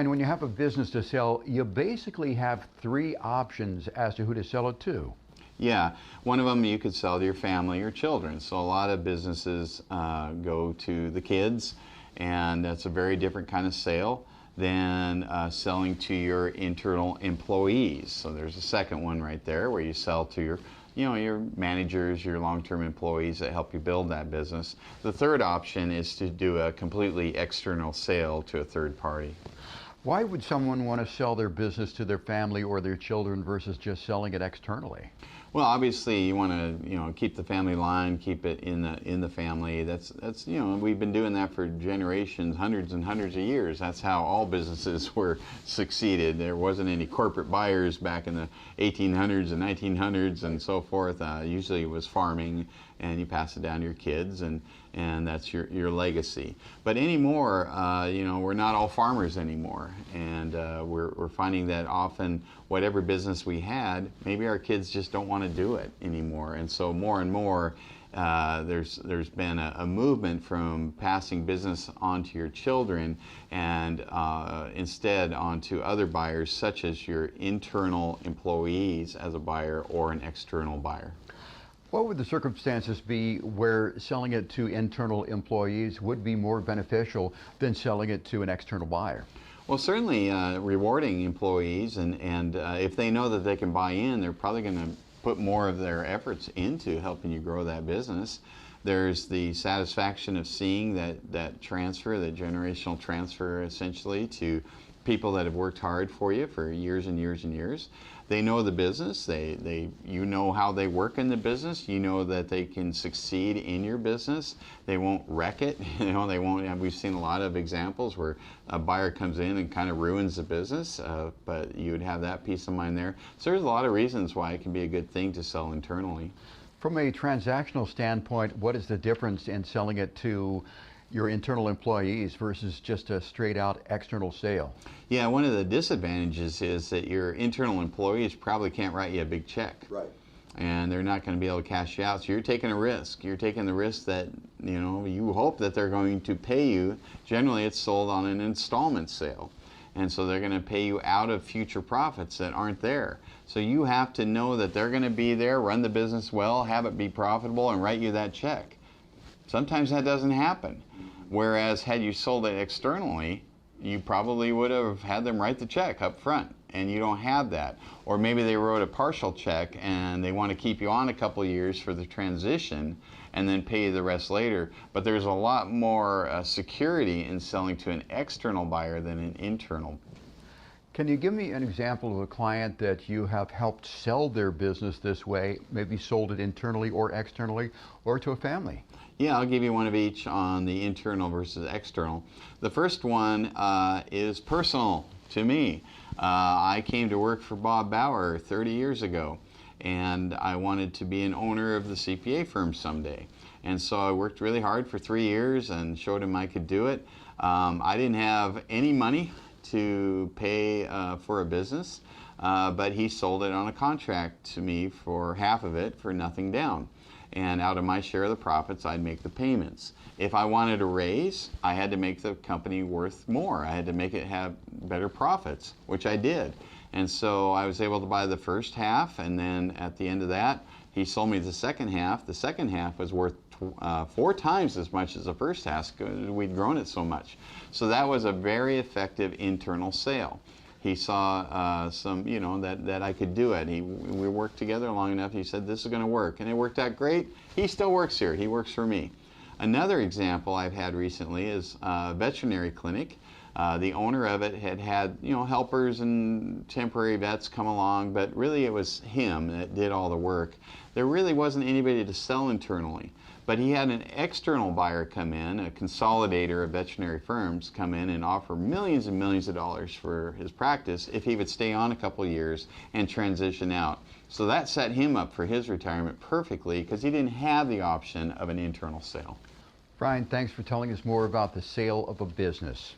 Brian, when you have a business to sell, you basically have three options as to who to sell it to. Yeah, one of them you could sell to your family or children. So a lot of businesses go to the kids, and that's a very different kind of sale than selling to your internal employees. So there's a second one right there where you sell to your managers, your long-term employees that help you build that business. The third option is to do a completely external sale to a third party. Why would someone want to sell their business to their family or their children versus just selling it externally? Well, obviously you want to keep the family line, keep it in the family. That's we've been doing that for generations, hundreds and hundreds of years. That's how all businesses were succeeded. There wasn't any corporate buyers back in the 1800s and 1900s and so forth. Usually it was farming, and you pass it down to your kids, and that's your legacy. But anymore, we're not all farmers anymore, and we're finding that often whatever business we had, maybe our kids just don't want to do it anymore, and so more and more there's been a movement from passing business on to your children and instead onto other buyers, such as your internal employees as a buyer or an external buyer. What would the circumstances be where selling it to internal employees would be more beneficial than selling it to an external buyer? Well, certainly rewarding employees, and if they know that they can buy in, they're probably going to put more of their efforts into helping you grow that business. There's the satisfaction of seeing that transfer, that generational transfer essentially, to people that have worked hard for you for years and years and years. They know the business, you know how they work in the business, you know that they can succeed in your business, they won't wreck it, they won't. We've seen a lot of examples where a buyer comes in and kind of ruins the business, but you would have that peace of mind there. So there's a lot of reasons why it can be a good thing to sell internally. From a transactional standpoint, what is the difference in selling it to your internal employees versus just a straight out external sale? Yeah, one of the disadvantages is that your internal employees probably can't write you a big check. Right. And they're not going to be able to cash you out. So you're taking a risk. You're taking the risk that, you hope that they're going to pay you. Generally, it's sold on an installment sale. And so they're going to pay you out of future profits that aren't there. So you have to know that they're going to be there, run the business well, have it be profitable, and write you that check. Sometimes that doesn't happen. Whereas had you sold it externally, you probably would have had them write the check up front, and you don't have that. Or maybe they wrote a partial check and they want to keep you on a couple years for the transition and then pay you the rest later. But there's a lot more security in selling to an external buyer than an internal. Can you give me an example of a client that you have helped sell their business this way, maybe sold it internally or externally, or to a family? Yeah, I'll give you one of each on the internal versus external. The first one is personal to me. I came to work for Bob Bauer 30 years ago, and I wanted to be an owner of the CPA firm someday. And so I worked really hard for 3 years and showed him I could do it. I didn't have any money to pay for a business, but he sold it on a contract to me for half of it for nothing down. And out of my share of the profits, I'd make the payments. If I wanted a raise, I had to make the company worth more. I had to make it have better profits, which I did. And so I was able to buy the first half, and then at the end of that, he sold me the second half. The second half was worth 4 times as much as the first half because we'd grown it so much. So that was a very effective internal sale. He saw that I could do it. We worked together long enough. He said, this is going to work. And it worked out great. He still works here. He works for me. Another example I've had recently is a veterinary clinic. The owner of it had helpers and temporary vets come along, but really it was him that did all the work. There really wasn't anybody to sell internally. But he had an external buyer come in, a consolidator of veterinary firms come in and offer millions and millions of dollars for his practice if he would stay on a couple years and transition out. So that set him up for his retirement perfectly because he didn't have the option of an internal sale. Brian, thanks for telling us more about the sale of a business.